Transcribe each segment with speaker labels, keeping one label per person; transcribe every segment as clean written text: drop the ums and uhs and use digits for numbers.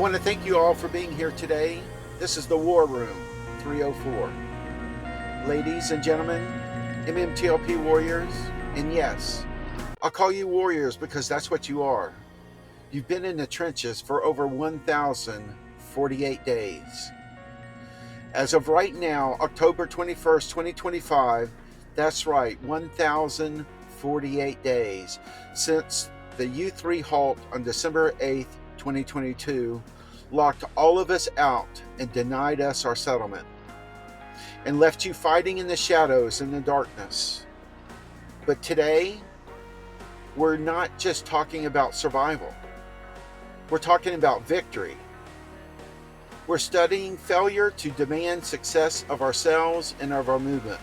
Speaker 1: want to thank you all for being here today. This is the War Room 304. Ladies and gentlemen, MMTLP warriors, and yes, I'll call you warriors because that's what you are. You've been in the trenches for over 1,048 days. As of right now, October 21st, 2025, that's right, 1,048 days since the U3 halt on December 8th, 2022 locked all of us out and denied us our settlement and left you fighting in the shadows in the darkness. But today, we're not just talking about survival. We're talking about victory. We're studying failure to demand success of ourselves and of our movement,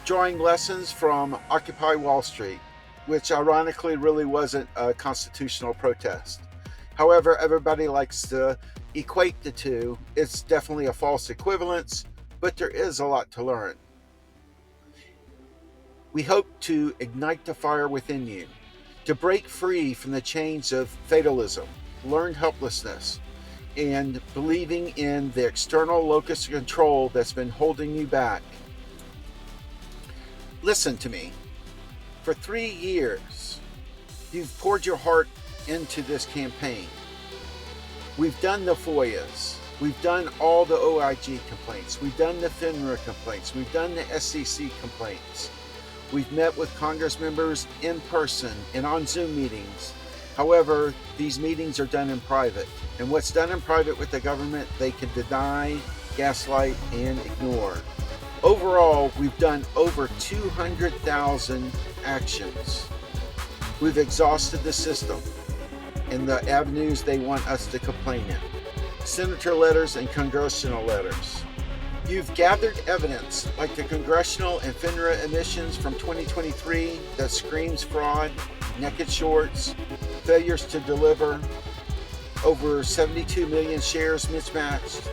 Speaker 1: drawing lessons from Occupy Wall Street, which ironically really wasn't a constitutional protest. However, everybody likes to equate the two. It's definitely a false equivalence, but there is a lot to learn. We hope to ignite the fire within you, to break free from the chains of fatalism, learned helplessness, and believing in the external locus of control that's been holding you back. Listen to me. For 3 years, you've poured your heart into this campaign. We've done the FOIAs. We've done all the OIG complaints. We've done the FINRA complaints. We've done the SEC complaints. We've met with Congress members in person and on Zoom meetings. However, these meetings are done in private. And what's done in private with the government, they can deny, gaslight, and ignore. Overall, we've done over 200,000 actions. We've exhausted the system and the avenues they want us to complain in. Senator letters and congressional letters. You've gathered evidence like the congressional and FINRA emissions from 2023 that screams fraud, naked shorts, failures to deliver, over 72 million shares mismatched.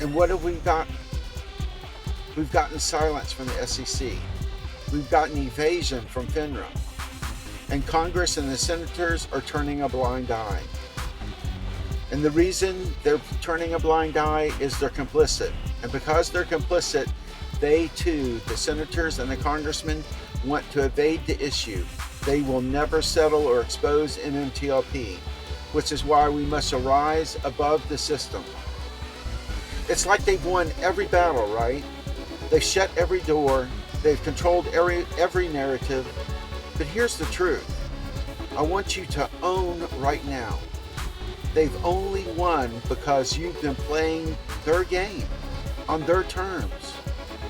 Speaker 1: And what have we got? We've gotten silence from the SEC. We've gotten evasion from FINRA. And Congress and the senators are turning a blind eye. And the reason they're turning a blind eye is they're complicit. And because they're complicit, they too, the senators and the congressmen, want to evade the issue. They will never settle or expose MMTLP, which is why we must arise above the system. It's like they've won every battle, right? They've shut every door. They've controlled every narrative. But here's the truth. I want you to own right now. They've only won because you've been playing their game on their terms,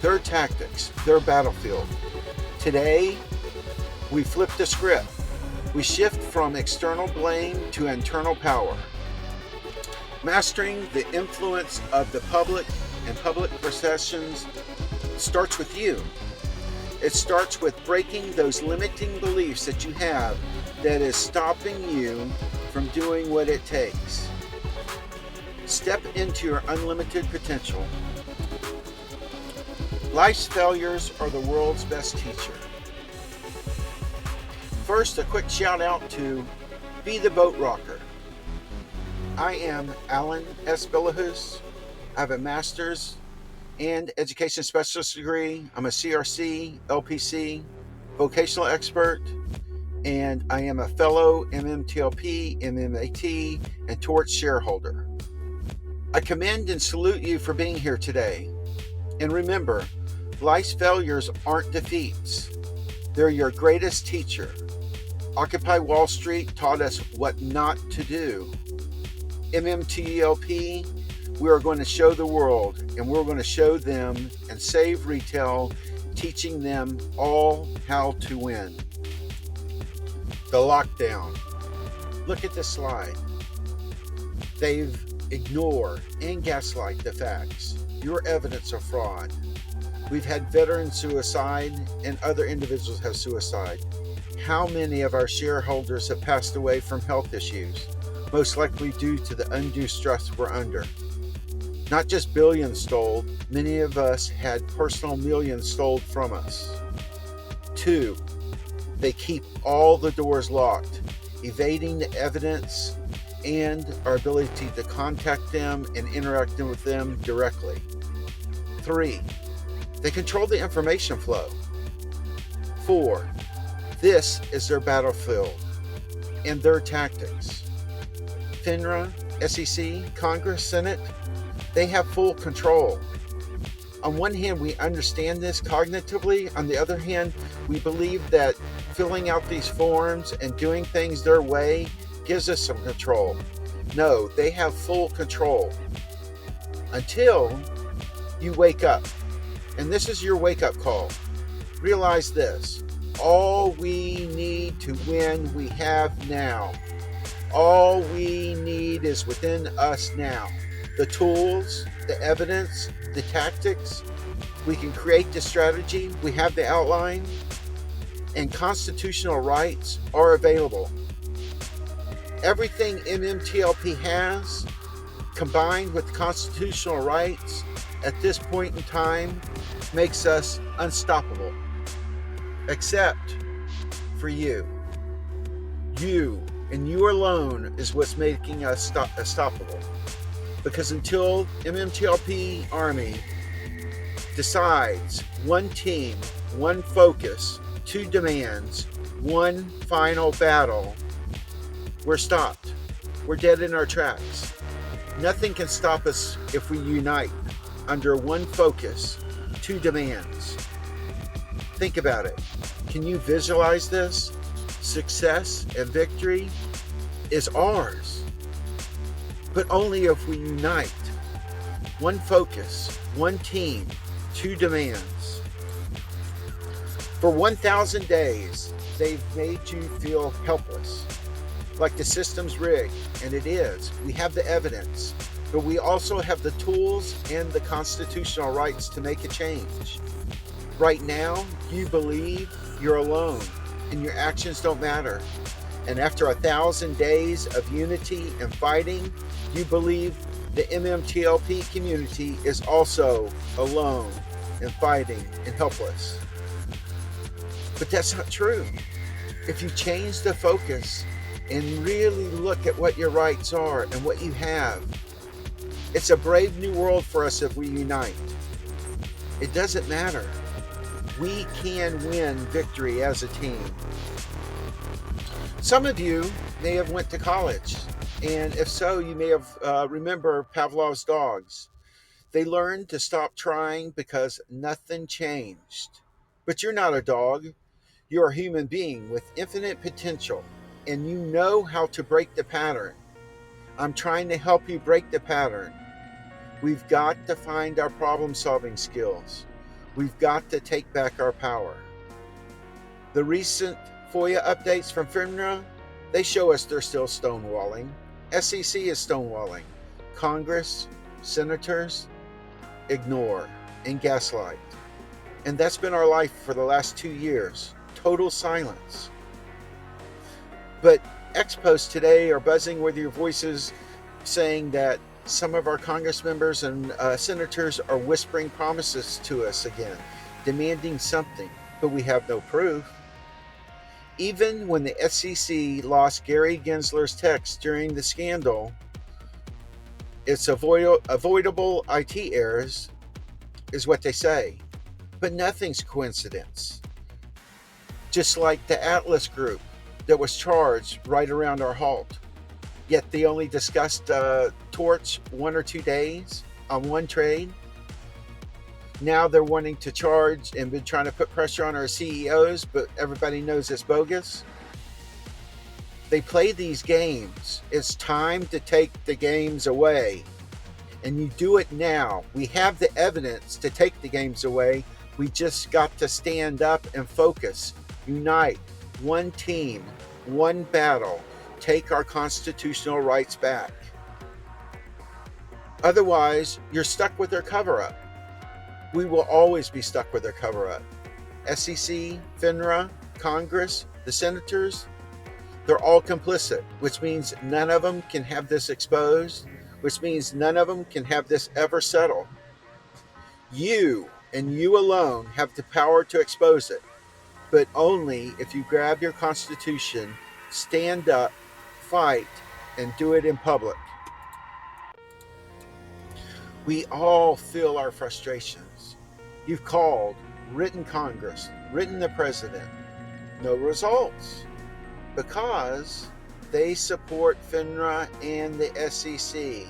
Speaker 1: their tactics, their battlefield. Today, we flip the script. We shift from external blame to internal power. Mastering the influence of the public and public perceptions starts with you. It starts with breaking those limiting beliefs that you have that is stopping you from doing what it takes. Step into your unlimited potential. Life's failures are the world's best teacher. First, a quick shout out to Be the Boat Rocker. I am Alan S. Billahus. I have a master's and education specialist degree. I'm a CRC, LPC, vocational expert, and I am a fellow MMTLP, MMAT, and Torch shareholder. I commend and salute you for being here today. And remember, life's failures aren't defeats. They're your greatest teacher. Occupy Wall Street taught us what not to do. MMTLP, we are going to show the world, and we're going to show them and save retail, teaching them all how to win. The lockdown. Look at this slide. They've ignored and gaslight the facts. Your evidence of fraud. We've had veteran suicide and other individuals have suicide. How many of our shareholders have passed away from health issues? Most likely due to the undue stress we're under. Not just billions stole, many of us had personal millions stole from us. 2, they keep all the doors locked, evading the evidence and our ability to contact them and interact with them directly. 3, they control the information flow. 4, this is their battlefield and their tactics. FINRA, SEC, Congress, Senate, they have full control. On one hand, we understand this cognitively. On the other hand, we believe that filling out these forms and doing things their way gives us some control. No, they have full control until you wake up. And this is your wake-up call. Realize this. All we need to win, we have now. All we need is within us now. The tools, the evidence, the tactics. We can create the strategy. We have the outline. And constitutional rights are available. Everything MMTLP has, combined with constitutional rights, at this point in time, makes us unstoppable. Except for you. You, and you alone, is what's making us unstoppable. Because until MMTLP Army decides one team, one focus, 2 demands, one final battle, we're stopped. We're dead in our tracks. Nothing can stop us if we unite under one focus, 2 demands. Think about it. Can you visualize this? Success and victory is ours, but only if we unite. One focus, one team, 2 demands. For 1,000 days, they've made you feel helpless, like the system's rigged, and it is. We have the evidence, but we also have the tools and the constitutional rights to make a change. Right now, you believe you're alone and your actions don't matter. And after 1,000 days of unity and fighting, you believe the MMTLP community is also alone and fighting and helpless. But that's not true. If you change the focus and really look at what your rights are and what you have, it's a brave new world for us if we unite. It doesn't matter. We can win victory as a team. Some of you may have went to college, and if so, you may have remember Pavlov's dogs. They learned to stop trying because nothing changed. But you're not a dog. You're a human being with infinite potential, and you know how to break the pattern. I'm trying to help you break the pattern. We've got to find our problem-solving skills. We've got to take back our power. The recent FOIA updates from FINRA, they show us they're still stonewalling. SEC is stonewalling. Congress, senators, ignore and gaslight. And that's been our life for the last 2 years. Total silence. But ex-posts today are buzzing with your voices saying that some of our Congress members and senators are whispering promises to us again, demanding something, but we have no proof. Even when the SEC lost Gary Gensler's text during the scandal, it's avoidable IT errors, is what they say. But nothing's coincidence. Just like the Atlas group that was charged right around our halt. Yet they only discussed torch 1 or 2 days on one trade. Now they're wanting to charge and been trying to put pressure on our CEOs, but everybody knows it's bogus. They play these games. It's time to take the games away. And you do it now. We have the evidence to take the games away. We just got to stand up and focus. Unite. One team. One battle. Take our constitutional rights back. Otherwise, you're stuck with their cover-up. We will always be stuck with their cover-up. SEC, FINRA, Congress, the senators, they're all complicit, which means none of them can have this exposed, which means none of them can have this ever settle. You and you alone have the power to expose it, but only if you grab your Constitution, stand up, fight, and do it in public. We all feel our frustrations. You've called, written Congress, written the president. No results because they support FINRA and the SEC.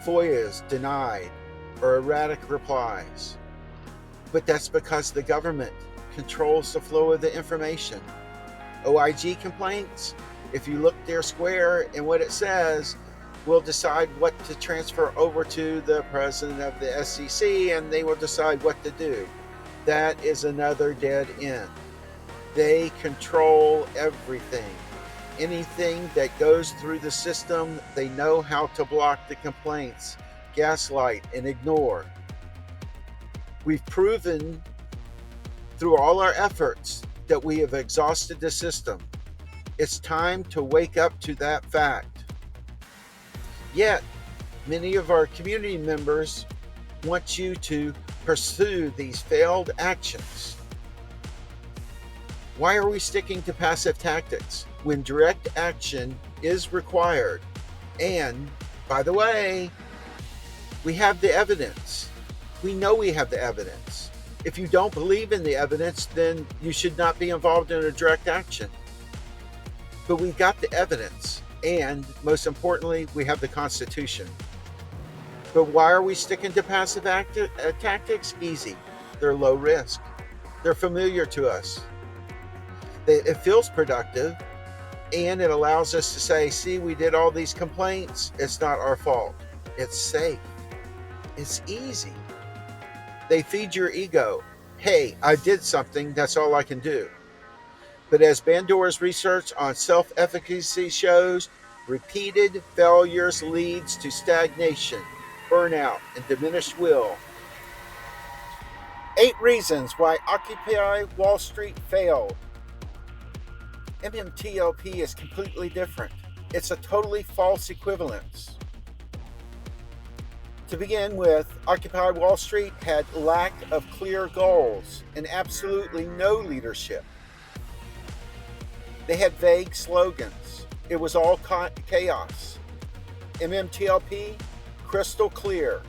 Speaker 1: FOIAs denied or erratic replies. But that's because the government controls the flow of the information. OIG complaints, if you look there square and what it says, will decide what to transfer over to the president of the SEC, and they will decide what to do. That is another dead end. They control everything. Anything that goes through the system, they know how to block the complaints, gaslight, and ignore. We've proven through all our efforts that we have exhausted the system. It's time to wake up to that fact. Yet, many of our community members want you to pursue these failed actions. Why are we sticking to passive tactics when direct action is required? And, by the way, we have the evidence. We know we have the evidence. If you don't believe in the evidence, then you should not be involved in a direct action. But we've got the evidence, and most importantly, we have the Constitution. But why are we sticking to passive tactics? Easy. They're low risk. They're familiar to us. It feels productive, and it allows us to say, see, we did all these complaints. It's not our fault. It's safe. It's easy. They feed your ego. Hey, I did something. That's all I can do. But as Bandura's research on self-efficacy shows, repeated failures leads to stagnation, burnout, and diminished will. 8 reasons why Occupy Wall Street failed. MMTLP is completely different. It's a totally false equivalence. To begin with, Occupy Wall Street had lack of clear goals and absolutely no leadership. They had vague slogans. It was all chaos. MMTLP, crystal clear.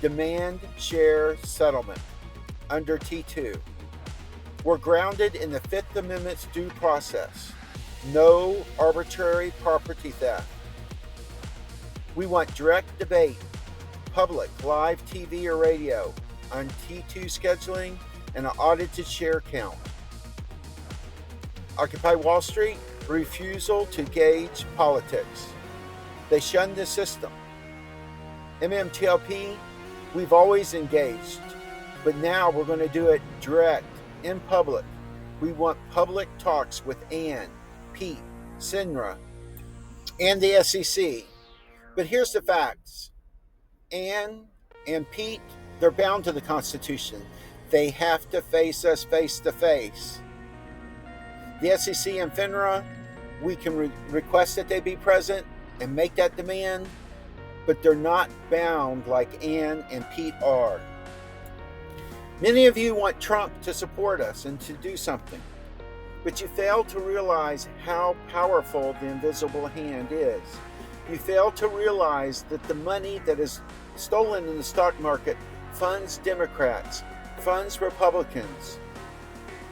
Speaker 1: Demand, share, settlement. Under T2. We're grounded in the Fifth Amendment's due process. No arbitrary property theft. We want direct debate, public, live TV or radio, on T2 scheduling, and an audited share count. Occupy Wall Street, refusal to gauge politics. They shunned the system. MMTLP, we've always engaged, but now we're going to do it direct, in public. We want public talks with Ann, Pete, FINRA, and the SEC. But here's the facts. Ann and Pete, they're bound to the Constitution. They have to face us face to face. The SEC and FINRA, we can request that they be present and make that demand, but they're not bound like Ann and Pete are. Many of you want Trump to support us and to do something, but you fail to realize how powerful the invisible hand is. You fail to realize that the money that is stolen in the stock market funds Democrats, funds Republicans.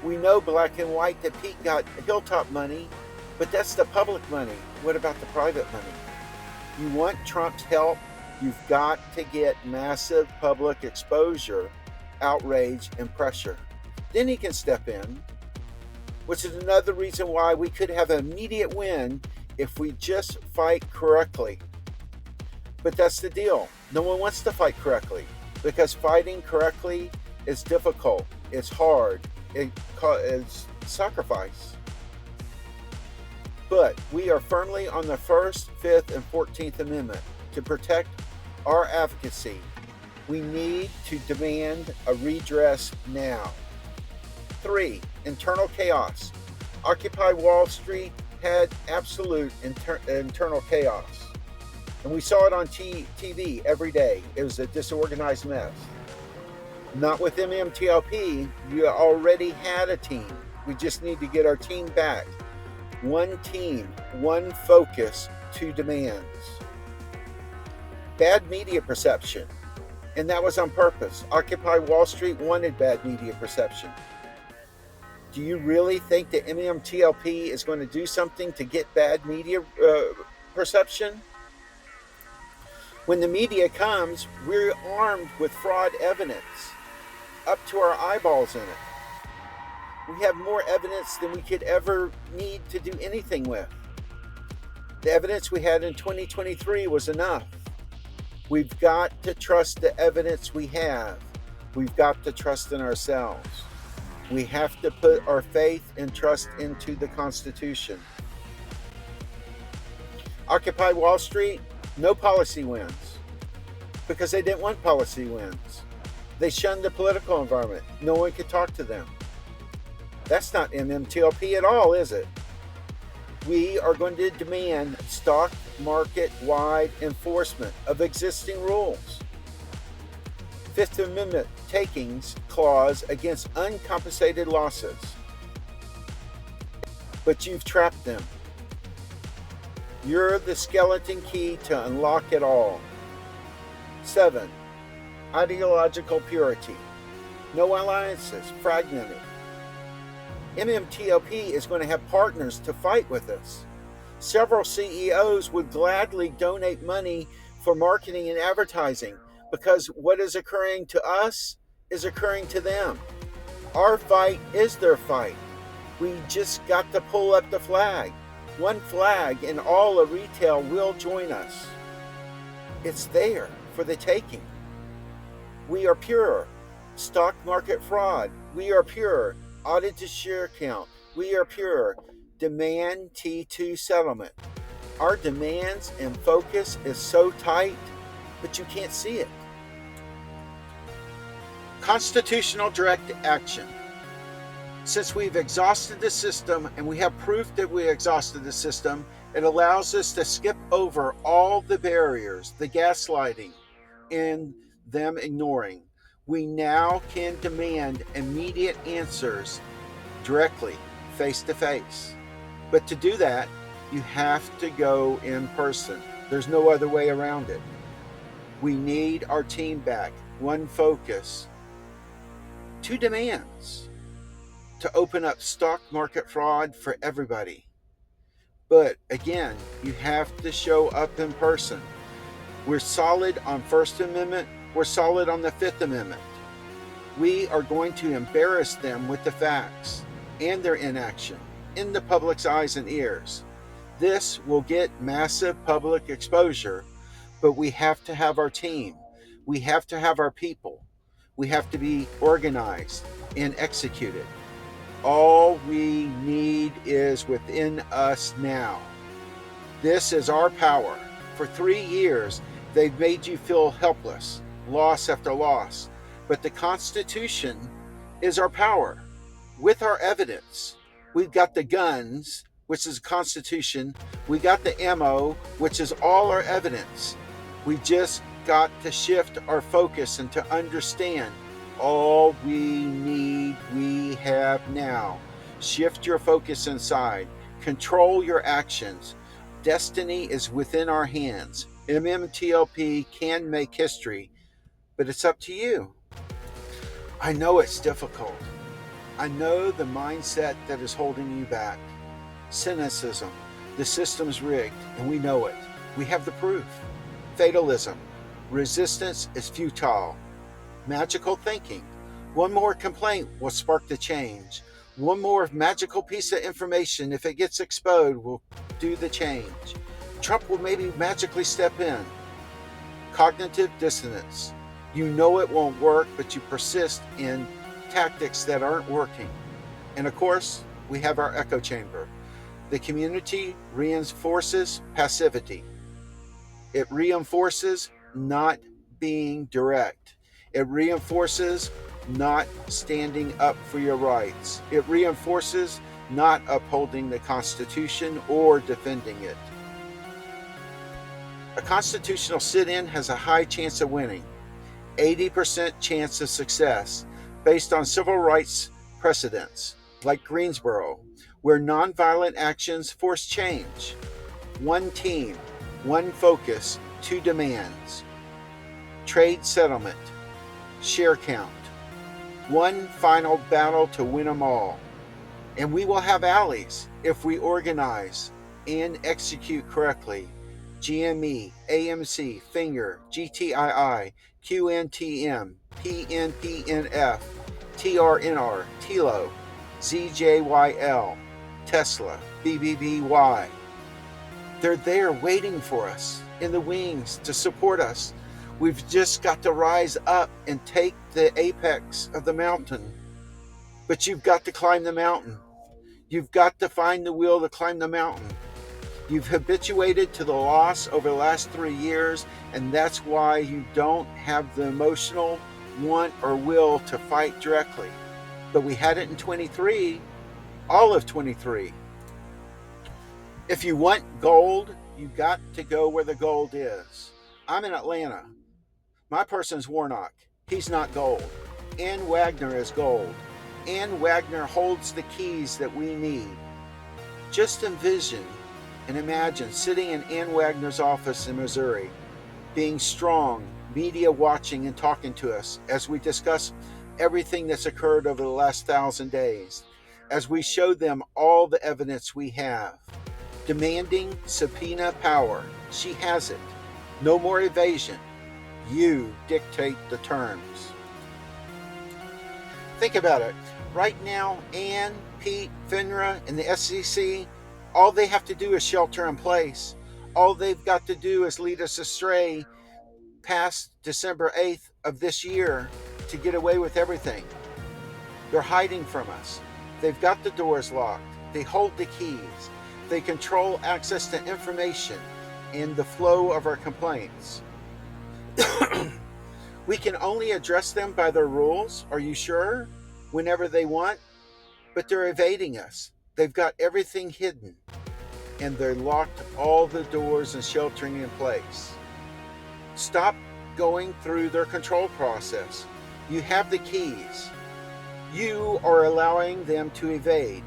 Speaker 1: We know black and white that Pete got Hilltop money, but that's the public money. What about the private money? You want Trump's help, you've got to get massive public exposure, outrage, and pressure. Then he can step in, which is another reason why we could have an immediate win if we just fight correctly. But that's the deal. No one wants to fight correctly because fighting correctly is difficult. It's hard. It's sacrifice. But we are firmly on the 1st, 5th, and 14th Amendment. To protect our advocacy, we need to demand a redress now. 3. Internal chaos. Occupy Wall Street had absolute internal chaos. And we saw it on TV every day. It was a disorganized mess. Not with MMTLP. You already had a team. We just need to get our team back. One team, one focus, to demands. Bad media perception, and that was on purpose. Occupy Wall Street wanted bad media perception. Do you really think that MMTLP is going to do something to get bad media perception? When the media comes, we're armed with fraud evidence, up to our eyeballs in it. We have more evidence than we could ever need to do anything with. The evidence we had in 2023 was enough. We've got to trust the evidence we have. We've got to trust in ourselves. We have to put our faith and trust into the Constitution. Occupy Wall Street, no policy wins, because they didn't want policy wins. They shunned the political environment. No one could talk to them. That's not MMTLP at all, is it? We are going to demand stock market-wide enforcement of existing rules. Fifth Amendment takings clause against uncompensated losses. But you've trapped them. You're the skeleton key to unlock it all. 7. Ideological purity. No alliances, fragmented. MMTLP is going to have partners to fight with us. Several CEOs would gladly donate money for marketing and advertising because what is occurring to us is occurring to them. Our fight is their fight. We just got to pull up the flag. One flag and all of retail will join us. It's there for the taking. We are pure. Stock market fraud. We are pure. Audited share count. We are pure. Demand T2 settlement. Our demands and focus is so tight, but you can't see it. Constitutional direct action. Since we've exhausted the system and we have proof that we exhausted the system, it allows us to skip over all the barriers, the gaslighting, and them ignoring. We now can demand immediate answers directly, face to face. But to do that, you have to go in person. There's no other way around it. We need our team back, one focus, 2 demands to open up stock market fraud for everybody. But again, you have to show up in person. We're solid on First Amendment. We're solid on the Fifth Amendment. We are going to embarrass them with the facts and their inaction in the public's eyes and ears. This will get massive public exposure, but we have to have our team. We have to have our people. We have to be organized and executed. All we need is within us now. This is our power. For 3 years, they've made you feel helpless, loss after loss. But the Constitution is our power. With our evidence, we've got the guns, which is the Constitution. We got the ammo, which is all our evidence. We just got to shift our focus and to understand all we need, we have now. Shift your focus inside. Control your actions. Destiny is within our hands. MMTLP can make history, but it's up to you. I know it's difficult. I know the mindset that is holding you back. Cynicism. The system's rigged, and we know it. We have the proof. Fatalism. Resistance is futile. Magical thinking. One more complaint will spark the change. One more magical piece of information, if it gets exposed, will do the change. Trump will maybe magically step in. Cognitive dissonance. You know it won't work, but you persist in tactics that aren't working. And of course, we have our echo chamber. The community reinforces passivity. It reinforces not being direct. It reinforces not standing up for your rights. It reinforces not upholding the Constitution or defending it. A constitutional sit-in has a high chance of winning, 80% chance of success, based on civil rights precedents, like Greensboro, where nonviolent actions force change. one team, one focus, two demands. Trade settlement, share count, one final battle to win them all. And we will have allies if we organize and execute correctly. GME, AMC, Finger, GTII, QNTM, PNPNF, TRNR, TILO, ZJYL, Tesla, BBBY. They're there waiting for us in the wings to support us. We've just got to rise up and take the apex of the mountain. But you've got to climb the mountain. You've got to find the will to climb the mountain. You've habituated to the loss over the last 3 years, and that's why you don't have the emotional want or will to fight directly. But we had it in 23, all of 23. If you want gold, you got to go where the gold is. I'm in Atlanta. My person's Warnock. He's not gold. And Wagner is gold. And Wagner holds the keys that we need. Just envision and imagine sitting in Ann Wagner's office in Missouri, being strong, media watching and talking to us as we discuss everything that's occurred over the last 1,000 days, as we show them all the evidence we have. Demanding subpoena power. She has it. No more evasion. You dictate the terms. Think about it. Right now, Ann, Pete, FINRA, and the SEC, all they have to do is shelter in place. All they've got to do is lead us astray past December 8th of this year to get away with everything. They're hiding from us. They've got the doors locked. They hold the keys. They control access to information and the flow of our complaints. We can only address them by their rules, are you sure? Whenever they want. But they're evading us. They've got everything hidden. And they're locked all the doors and sheltering in place. Stop going through their control process. You have the keys. You are allowing them to evade.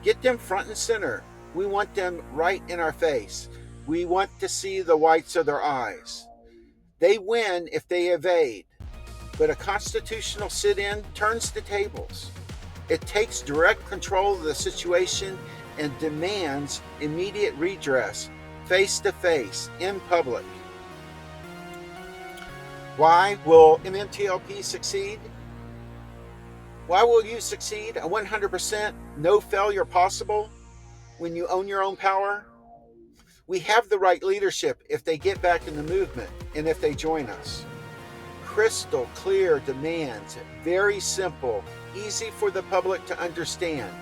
Speaker 1: Get them front and center. We want them right in our face. We want to see the whites of their eyes. They win if they evade, but a constitutional sit-in turns the tables. It takes direct control of the situation and demands immediate redress, face-to-face, in public. Why will MMTLP succeed? Why will you succeed? A 100% no failure possible when you own your own power? We have the right leadership if they get back in the movement and if they join us. Crystal clear demands, very simple, easy for the public to understand.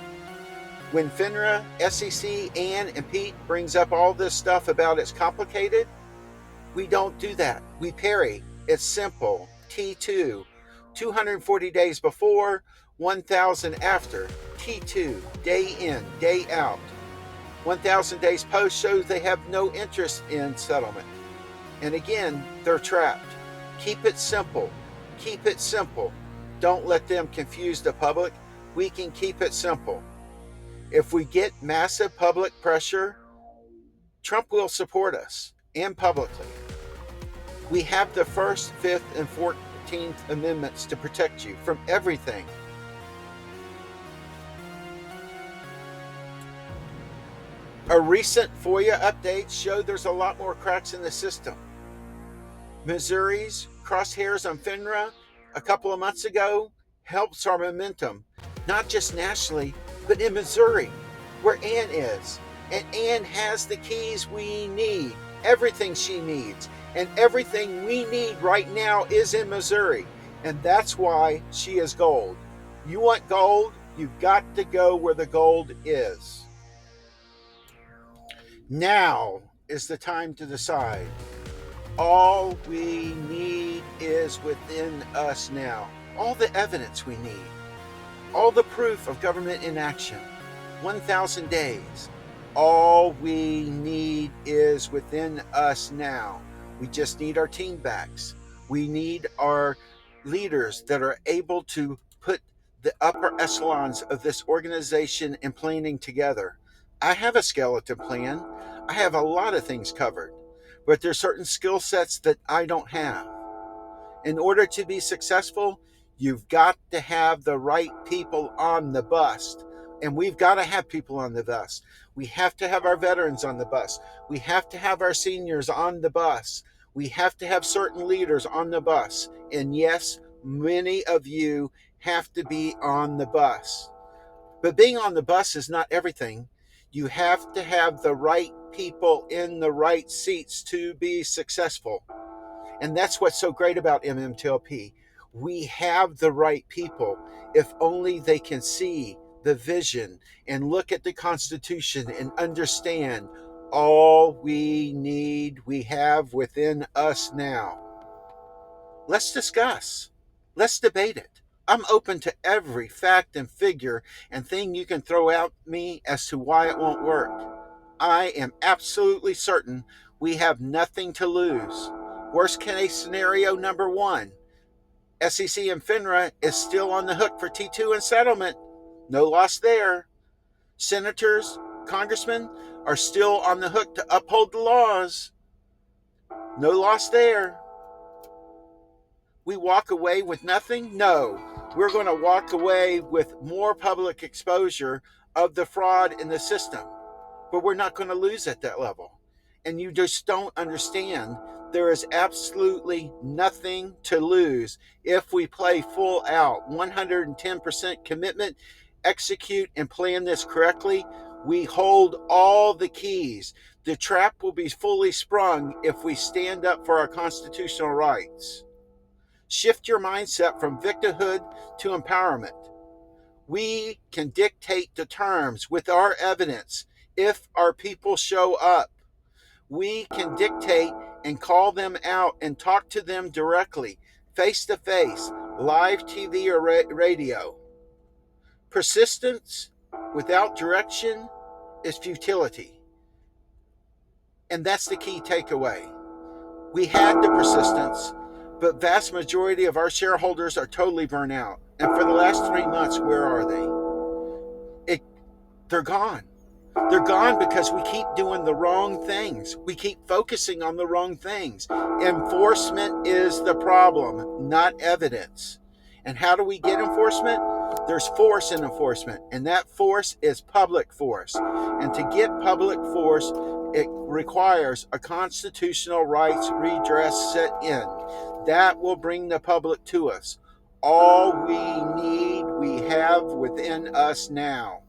Speaker 1: When FINRA, SEC, Ann, and Pete brings up all this stuff about it's complicated, we don't do that. We parry. It's simple. T2, 240 days before, 1,000 after. T2, day in, day out. 1,000 days post shows they have no interest in settlement. And again, they're trapped. Keep it simple. Keep it simple. Don't let them confuse the public. We can keep it simple. If we get massive public pressure, Trump will support us, and publicly. We have the 1st, 5th, and 14th Amendments to protect you from everything. A recent FOIA update showed there's a lot more cracks in the system. Missouri's crosshairs on FINRA a couple of months ago helps our momentum, not just nationally, but in Missouri, where Ann is. And Ann has the keys we need, everything she needs. And everything we need right now is in Missouri. And that's why she is gold. You want gold? You've got to go where the gold is. Now is the time to decide. All we need is within us now. All the evidence we need. All the proof of government inaction. 1,000 days. All we need is within us now. We just need our team backs. We need our leaders that are able to put the upper echelons of this organization and planning together. I have a skeleton plan. I have a lot of things covered, but there's certain skill sets that I don't have. In order to be successful, you've got to have the right people on the bus. And we've got to have people on the bus. We have to have our veterans on the bus. We have to have our seniors on the bus. We have to have certain leaders on the bus. And yes, many of you have to be on the bus. But being on the bus is not everything. You have to have the right people in the right seats to be successful. And that's what's so great about MMTLP. We have the right people if only they can see the vision and look at the Constitution and understand all we need we have within us now. Let's discuss. Let's debate it. I'm open to every fact and figure and thing you can throw at me as to why it won't work. I am absolutely certain we have nothing to lose. Worst case scenario number one, SEC and FINRA is still on the hook for T2 and settlement. No loss there. Senators, congressmen are still on the hook to uphold the laws. No loss there. We walk away with nothing? No. We're going to walk away with more public exposure of the fraud in the system. But we're not going to lose at that level. And you just don't understand. There is absolutely nothing to lose if we play full out, 110% commitment, execute and plan this correctly. We hold all the keys. The trap will be fully sprung if we stand up for our constitutional rights. Shift your mindset from victimhood to empowerment. We can dictate the terms with our evidence if our people show up. We can dictate and call them out and talk to them directly, face to face, live TV or radio. Persistence without direction is futility. And that's the key takeaway. We had the persistence, but vast majority of our shareholders are totally burnt out. And for the last 3 months, where are they? They're gone. They're gone because we keep doing the wrong things. We keep focusing on the wrong things. Enforcement is the problem, not evidence. And how do we get enforcement? There's force in enforcement, and that force is public force. And to get public force, it requires a constitutional rights redress set in. That will bring the public to us. All we need, we have within us now.